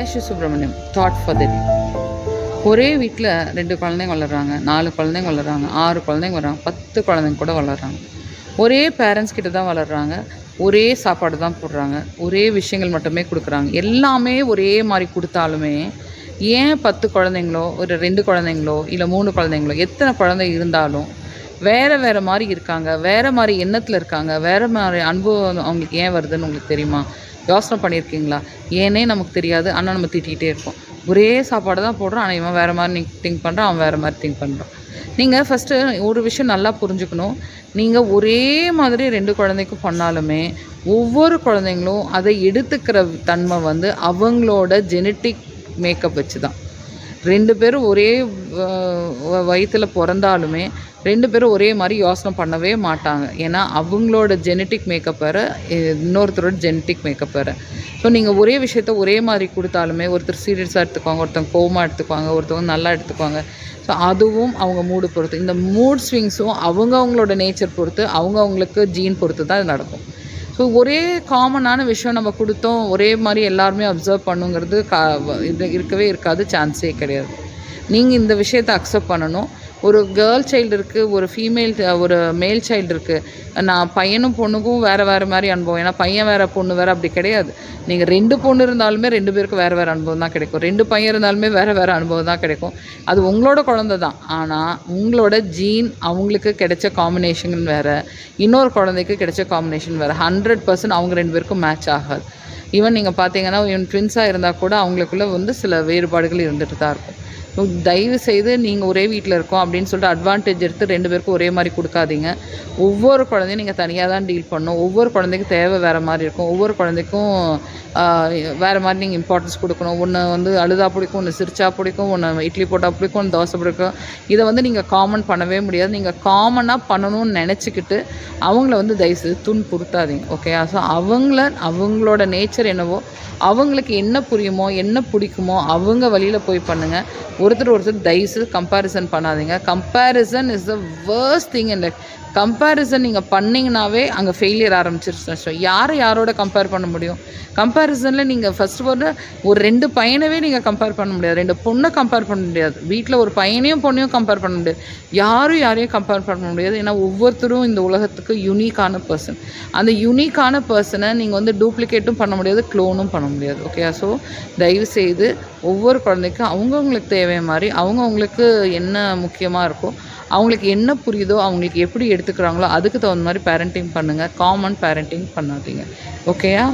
Meenakshi Subramaniam thought for the day. ஒரே வீட்டில் 2 குழந்தைங்க வளர்கிறாங்க, 4 குழந்தைங்க வளர்கிறாங்க, 6 குழந்தைங்க வர்றாங்க, 10 குழந்தைங்க கூட வளர்கிறாங்க. ஒரே பேரண்ட்ஸ் கிட்ட தான் வளர்கிறாங்க, ஒரே சாப்பாடு தான் போடுறாங்க, ஒரே விஷயங்கள் மட்டுமே கொடுக்குறாங்க. எல்லாமே ஒரே மாதிரி கொடுத்தாலுமே ஏன் 10 குழந்தைங்களோ ஒரு 2 குழந்தைங்களோ இல்லை 3 குழந்தைங்களோ எத்தனை குழந்தை இருந்தாலும் வேறு மாதிரி இருக்காங்க, வேறு மாதிரி எண்ணத்தில் இருக்காங்க, வேறு மாதிரி அனுபவம் அவங்களுக்கு ஏன் வருதுன்னு உங்களுக்கு தெரியுமா? யோசனை பண்ணியிருக்கீங்களா? ஏன்னே நமக்கு தெரியாது, ஆனால் நம்ம திட்டிகிட்டே இருப்போம். ஒரே சாப்பாடு தான் போடுறோம், ஆனால் இவன் வேறு மாதிரி திங்க் பண்ணுறான், அவன் வேறு மாதிரி திங்க் பண்ணுறான். நீங்கள் ஃபஸ்ட்டு ஒரு விஷயம் நல்லா புரிஞ்சுக்கணும். நீங்கள் ஒரே மாதிரி 2 குழந்தைக்கும் பண்ணாலுமே ஒவ்வொரு குழந்தைங்களும் அதை எடுத்துக்கிற தன்மை அவங்களோட ஜெனட்டிக் மேக்கப் வச்சு தான். 2 பேரும் ஒரே வயிற்றில் பிறந்தாலுமே 2 பேரும் ஒரே மாதிரி யோசனை பண்ணவே மாட்டாங்க. ஏன்னா அவங்களோட ஜெனட்டிக் மேக்கப் வேறு, இன்னொருத்தரோட ஜெனட்டிக் மேக்கப் வேறு. ஸோ நீங்கள் ஒரே விஷயத்த ஒரே மாதிரி கொடுத்தாலுமே ஒருத்தர் சீரியஸாக எடுத்துக்குவாங்க, ஒருத்தவங்க கோவமாக எடுத்துக்குவாங்க, ஒருத்தவங்க நல்லா எடுத்துக்குவாங்க. ஸோ அதுவும் அவங்க மூடு பொறுத்து. இந்த மூட் ஸ்விங்ஸும் அவங்களோட நேச்சர் பொறுத்து, அவங்களுக்கு ஜீன் பொறுத்து தான் இது நடக்கும். ஸோ ஒரே காமனான விஷயம் நம்ம கொடுத்தோம், ஒரே மாதிரி எல்லாருமே அப்சர்வ் பண்ணுங்கிறது இது இருக்கவே இருக்காது, சான்ஸே கிடையாது. நீங்கள் இந்த விஷயத்தை அக்செப்ட் பண்ணணும். ஒரு கேர்ள் சைல்டு இருக்குது, ஒரு மேல் சைல்டு இருக்குது. நான் பையனும் பொண்ணுக்கும் வேறு மாதிரி அனுபவம். ஏன்னா பையன் வேறு பொண்ணு வேறு அப்படி கிடையாது. நீங்கள் 2 பொண்ணு இருந்தாலுமே 2 பேருக்கு வேறு அனுபவம் தான் கிடைக்கும். 2 பையன் இருந்தாலுமே வேறு அனுபவம் தான் கிடைக்கும். அது உங்களோட குழந்தை தான். ஆனால் உங்களோட ஜீன் அவங்களுக்கு கிடைச்ச காம்பினேஷன் வேறு, இன்னொரு குழந்தைக்கு கிடைச்ச காம்பினேஷன் வேறு. 100% அவங்க 2 பேருக்கும் மேட்ச் ஆகாது. ஈவன் நீங்கள் பார்த்தீங்கன்னா ட்வின்ஸாக இருந்தால் கூட அவங்களுக்குள்ள சில வேறுபாடுகள் இருந்துட்டு தான் இருக்கும். தயவு செய்து நீங்கள் ஒரே வீட்டில் இருக்கோம் அப்படின்னு சொல்லிட்டு அட்வான்டேஜ் எடுத்து 2 பேருக்கும் ஒரே மாதிரி கொடுக்காதீங்க. ஒவ்வொரு குழந்தையும் நீங்கள் தனியாக தான் டீல் பண்ணணும். ஒவ்வொரு குழந்தைக்கும் தேவை வேறு மாதிரி இருக்கும். ஒவ்வொரு குழந்தைக்கும் வேறு மாதிரி நீங்கள் இம்பார்ட்டன்ஸ் கொடுக்கணும். ஒன்று அழுதா பிடிக்கும், ஒன்று சிரிச்சா பிடிக்கும், ஒன்று இட்லி போட்டால் பிடிக்கும், ஒன்று தோசை பிடிக்கும். இதை நீங்கள் காமன் பண்ணவே முடியாது. நீங்கள் காமனாக பண்ணணும்னு நினச்சிக்கிட்டு அவங்கள தயவுசெய்து துன்புறுத்தாதீங்க. ஓகே? ஸோ அவங்களோட நேச்சர் என்னவோ, அவங்களுக்கு என்ன புரியுமோ, என்ன பிடிக்குமோ அவங்க வழியில் போய் பண்ணுங்கள். ஒருத்தர் தயவுசெய்து கம்பேரிசன் பண்ணாதீங்க. Comparison is the worst thing in life. Comparison நீங்கள் பண்ணிங்கனாவே அங்கே ஃபெயிலியர் ஆரம்பிச்சிருச்சு. யாரோட கம்பேர் பண்ண முடியும்? கம்பேரிசனில் நீங்கள் ஃபஸ்ட்டு ஒரு 2 பையனவே நீங்கள் கம்பேர் பண்ண முடியாது, 2 பொண்ணை கம்பேர் பண்ண முடியாது, வீட்டில் ஒரு பையனையும் பொண்ணையும் கம்பேர் பண்ண முடியாது, யாரையும் கம்பேர் பண்ண முடியாது. ஏன்னா ஒவ்வொருத்தரும் இந்த உலகத்துக்கு யூனிக்கான பர்சன். அந்த யூனிக்கான பர்சனை நீங்கள் டூப்ளிகேட்டும் பண்ண முடியாது, க்ளோனும் பண்ண முடியாது. ஓகே? ஸோ தயவுசெய்து ஒவ்வொரு குழந்தைக்கும் அவங்கவுங்களுக்கு தேவை மாதிரி அவங்கவுங்களுக்கு என்ன முக்கியமாக இருக்கோ, அவங்களுக்கு என்ன புரியுதோ, அவங்களுக்கு எப்படி எடுத்துக்கிறாங்களோ அதுக்கு தகுந்த மாதிரி பேரண்டிங் பண்ணுங்கள். காமன் பேரண்டிங் பண்ணாதீங்க. ஓகேயா?